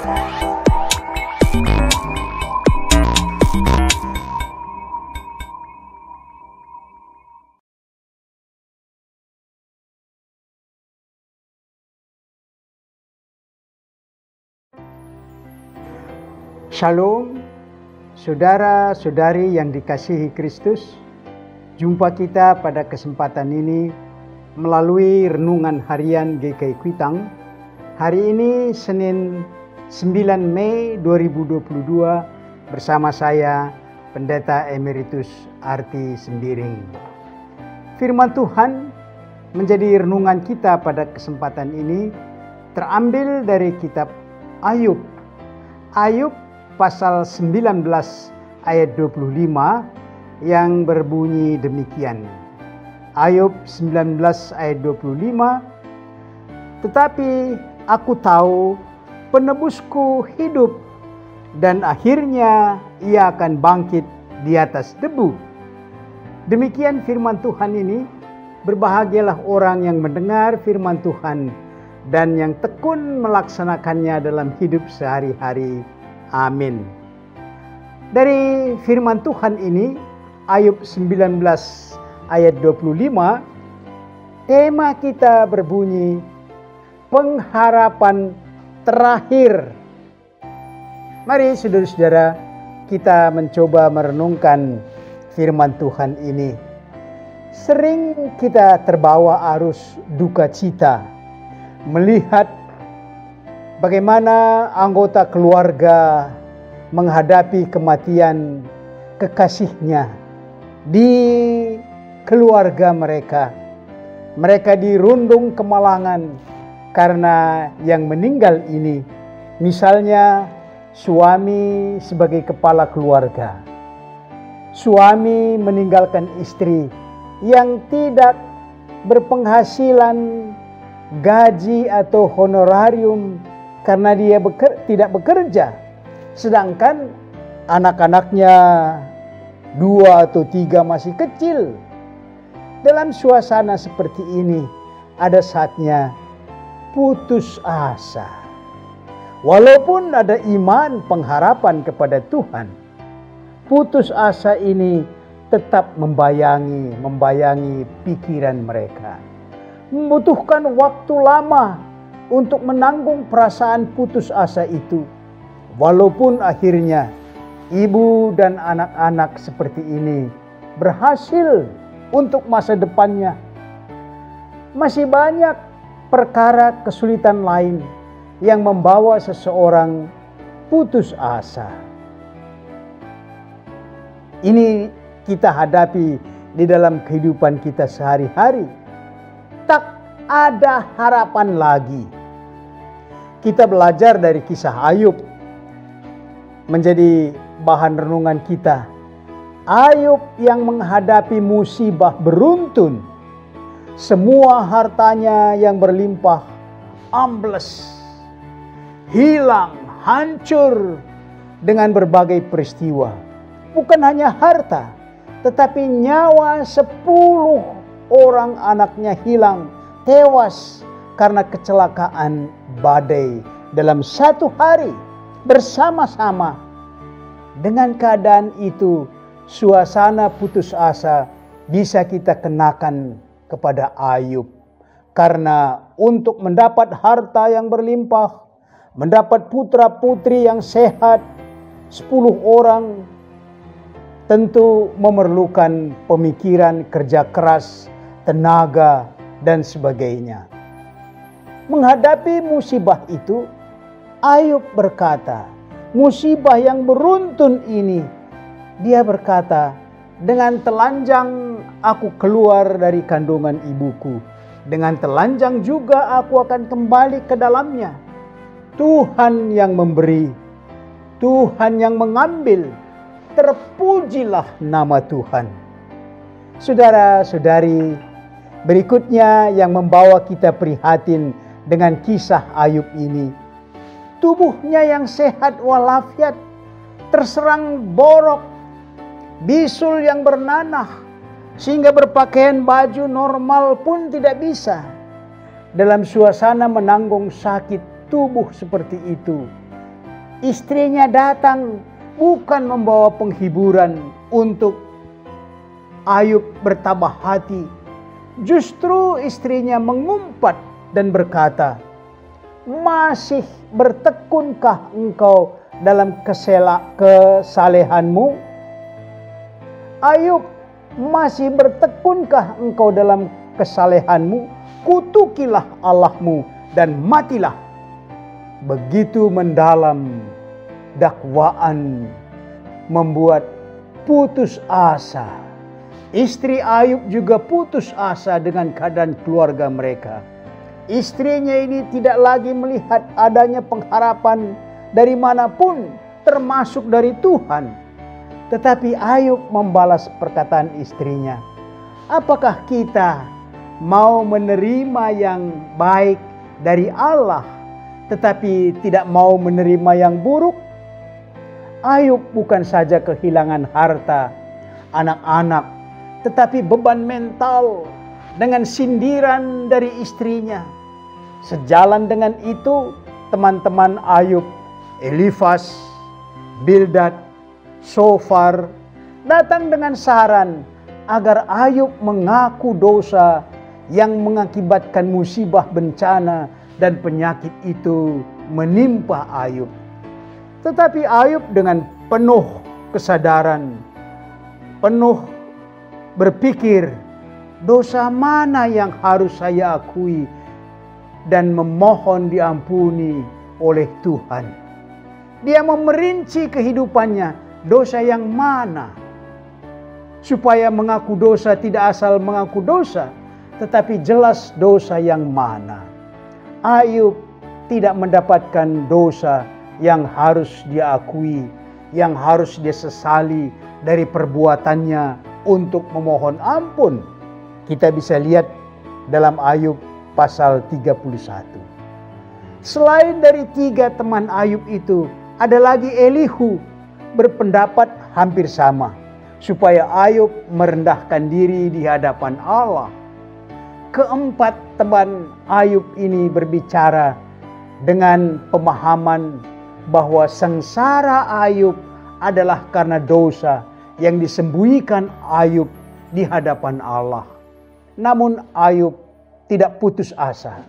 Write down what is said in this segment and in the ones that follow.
Shalom, saudara-saudari yang dikasihi Kristus. Jumpa kita pada kesempatan ini melalui renungan harian GKI Kuitang. Hari ini Senin 9 Mei 2022 bersama saya Pendeta Emeritus Arti Sembiring. Firman Tuhan menjadi renungan kita pada kesempatan ini terambil dari kitab Ayub. Ayub pasal 19 ayat 25 yang berbunyi demikian. Ayub 19 ayat 25, tetapi aku tahu penebusku hidup dan akhirnya ia akan bangkit di atas debu. Demikian firman Tuhan ini. Berbahagialah orang yang mendengar firman Tuhan dan yang tekun melaksanakannya dalam hidup sehari-hari. Amin. Dari firman Tuhan ini, Ayub 19 ayat 25, tema kita berbunyi, pengharapan terakhir. Mari saudara-saudara, kita mencoba merenungkan firman Tuhan ini. Sering kita terbawa arus duka cita, melihat bagaimana anggota keluarga menghadapi kematian kekasihnya di keluarga mereka. Mereka dirundung kemalangan karena yang meninggal ini, misalnya suami sebagai kepala keluarga. Suami meninggalkan istri yang tidak berpenghasilan gaji atau honorarium karena dia tidak bekerja, sedangkan anak-anaknya 2 atau 3 masih kecil. Dalam suasana seperti ini, ada saatnya putus asa. Walaupun ada iman pengharapan kepada Tuhan, putus asa ini tetap membayangi pikiran mereka. Membutuhkan waktu lama untuk menanggung perasaan putus asa itu. Walaupun akhirnya ibu dan anak-anak seperti ini berhasil untuk masa depannya, masih banyak perkara kesulitan lain yang membawa seseorang putus asa. Ini kita hadapi di dalam kehidupan kita sehari-hari. Tak ada harapan lagi. Kita belajar dari kisah Ayub menjadi bahan renungan kita. Ayub yang menghadapi musibah beruntun, semua hartanya yang berlimpah ambles, hilang, hancur dengan berbagai peristiwa. Bukan hanya harta, tetapi nyawa 10 orang anaknya hilang, tewas karena kecelakaan badai dalam 1 hari bersama-sama. Dengan keadaan itu, suasana putus asa bisa kita kenakan kepada Ayub. Karena untuk mendapat harta yang berlimpah, mendapat putra-putri yang sehat, 10 orang, tentu memerlukan pemikiran, kerja keras, tenaga, dan sebagainya. Menghadapi musibah itu, Ayub berkata, musibah yang beruntun ini, dia berkata, dengan telanjang aku keluar dari kandungan ibuku, dengan telanjang juga aku akan kembali ke dalamnya. Tuhan yang memberi, Tuhan yang mengambil, terpujilah nama Tuhan. Saudara-saudari, berikutnya yang membawa kita prihatin dengan kisah Ayub ini. Tubuhnya yang sehat walafiat terserang borok, bisul yang bernanah, sehingga berpakaian baju normal pun tidak bisa. Dalam suasana menanggung sakit tubuh seperti itu, Istrinya datang bukan membawa penghiburan untuk Ayub bertabah hati. Justru istrinya mengumpat dan berkata, "Masih bertekunkah engkau dalam kesalehanmu? Ayub, masih bertekunkah engkau dalam kesalehanmu? Kutukilah Allahmu dan matilah." Begitu mendalam dakwaan membuat putus asa. Istri Ayub juga putus asa dengan keadaan keluarga mereka. Istrinya ini tidak lagi melihat adanya pengharapan dari manapun, termasuk dari Tuhan. Tetapi Ayub membalas perkataan istrinya, "Apakah kita mau menerima yang baik dari Allah, tetapi tidak mau menerima yang buruk?" Ayub bukan saja kehilangan harta, anak-anak, tetapi beban mental dengan sindiran dari istrinya. Sejalan dengan itu, teman-teman Ayub, Elifas, Bildad, Sofar, datang dengan saran agar Ayub mengaku dosa yang mengakibatkan musibah, bencana, dan penyakit itu menimpa Ayub. Tetapi Ayub dengan penuh kesadaran, penuh berpikir, dosa mana yang harus saya akui dan memohon diampuni oleh Tuhan. Dia memerinci kehidupannya, dosa yang mana, supaya mengaku dosa tidak asal mengaku dosa, tetapi jelas dosa yang mana. Ayub tidak mendapatkan dosa yang harus dia akui, yang harus dia sesali dari perbuatannya untuk memohon ampun. Kita bisa lihat dalam Ayub pasal 31. Selain dari 3 teman Ayub itu, ada lagi Elihu berpendapat hampir sama, supaya Ayub merendahkan diri di hadapan Allah. Keempat teman Ayub ini berbicara dengan pemahaman bahwa sengsara Ayub adalah karena dosa yang disembunyikan Ayub di hadapan Allah. Namun Ayub tidak putus asa.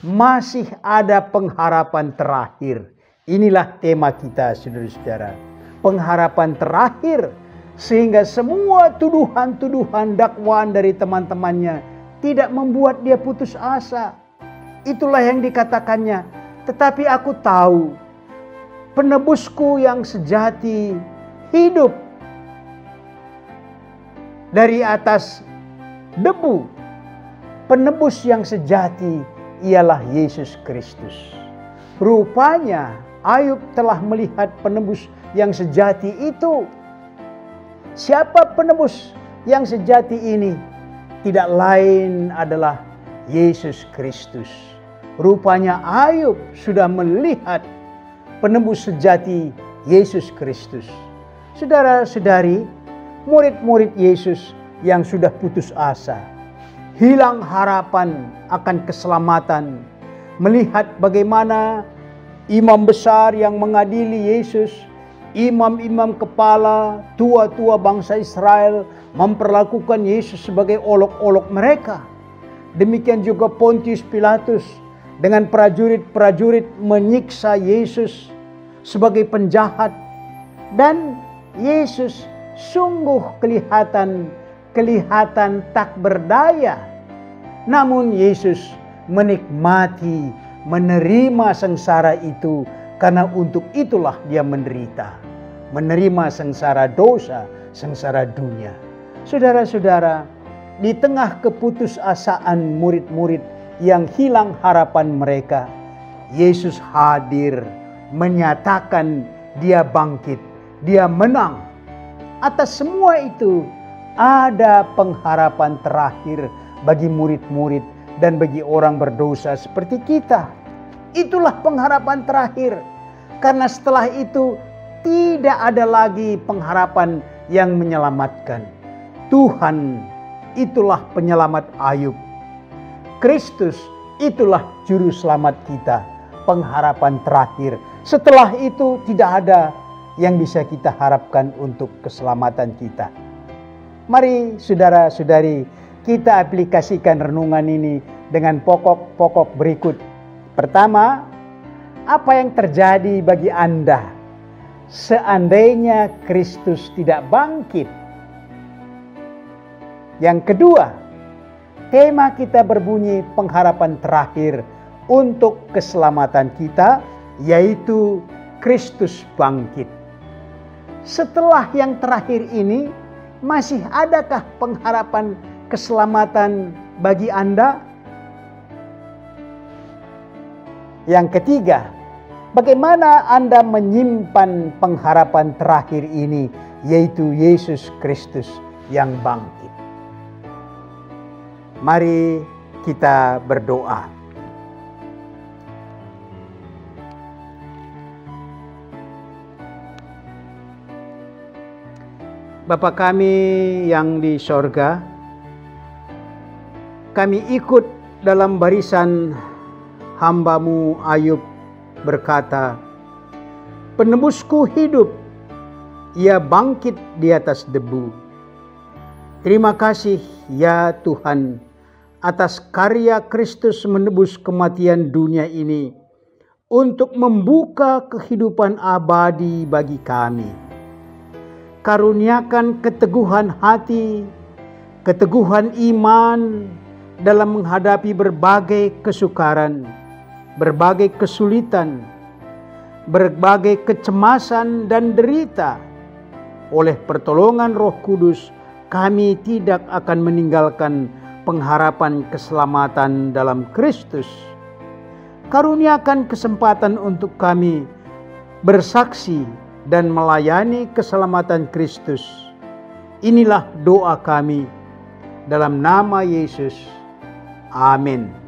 Masih ada pengharapan terakhir. Inilah tema kita, saudara-saudara. Pengharapan terakhir, sehingga semua tuduhan-tuduhan dakwaan dari teman-temannya tidak membuat dia putus asa. Itulah yang dikatakannya, "Tetapi aku tahu penebusku yang sejati hidup dari atas debu. Penebus yang sejati ialah Yesus Kristus." Rupanya Ayub telah melihat penebus yang sejati itu. Siapa penebus yang sejati ini? Tidak lain adalah Yesus Kristus. Rupanya Ayub sudah melihat penebus sejati Yesus Kristus. Saudara-saudari, murid-murid Yesus yang sudah putus asa, hilang harapan akan keselamatan, melihat bagaimana imam besar yang mengadili Yesus, imam-imam kepala, tua-tua bangsa Israel memperlakukan Yesus sebagai olok-olok mereka. Demikian juga Pontius Pilatus dengan prajurit-prajurit menyiksa Yesus sebagai penjahat. Dan Yesus sungguh kelihatan tak berdaya. Namun Yesus menikmati, menerima sengsara itu, karena untuk itulah dia menderita. Menerima sengsara dosa, sengsara dunia. Saudara-saudara, di tengah keputusasaan murid-murid yang hilang harapan mereka, Yesus hadir, menyatakan dia bangkit, dia menang. Atas semua itu ada pengharapan terakhir bagi murid-murid dan bagi orang berdosa seperti kita. Itulah pengharapan terakhir. Karena setelah itu tidak ada lagi pengharapan yang menyelamatkan. Tuhan itulah penyelamat Ayub. Kristus itulah juru selamat kita. Pengharapan terakhir Setelah itu tidak ada yang bisa kita harapkan untuk keselamatan kita. Mari saudara-saudari, kita aplikasikan renungan ini dengan pokok-pokok berikut. Pertama, apa yang terjadi bagi Anda seandainya Kristus tidak bangkit? Yang kedua, tema kita berbunyi pengharapan terakhir untuk keselamatan kita, yaitu Kristus bangkit. Setelah yang terakhir ini, masih adakah pengharapan keselamatan bagi Anda? Yang ketiga, bagaimana Anda menyimpan pengharapan terakhir ini, yaitu Yesus Kristus yang bangkit? Mari kita berdoa. Bapa kami yang di sorga, kami ikut dalam barisan hamba-Mu Ayub berkata, penebusku hidup, ia bangkit di atas debu. Terima kasih ya Tuhan atas karya Kristus menebus kematian dunia ini untuk membuka kehidupan abadi bagi kami. Karuniakan keteguhan hati, keteguhan iman dalam menghadapi berbagai kesukaran, berbagai kesulitan, berbagai kecemasan dan derita. Oleh pertolongan Roh Kudus, kami tidak akan meninggalkan pengharapan keselamatan dalam Kristus. Karuniakan kesempatan untuk kami bersaksi dan melayani keselamatan Kristus. Inilah doa kami dalam nama Yesus. Amin.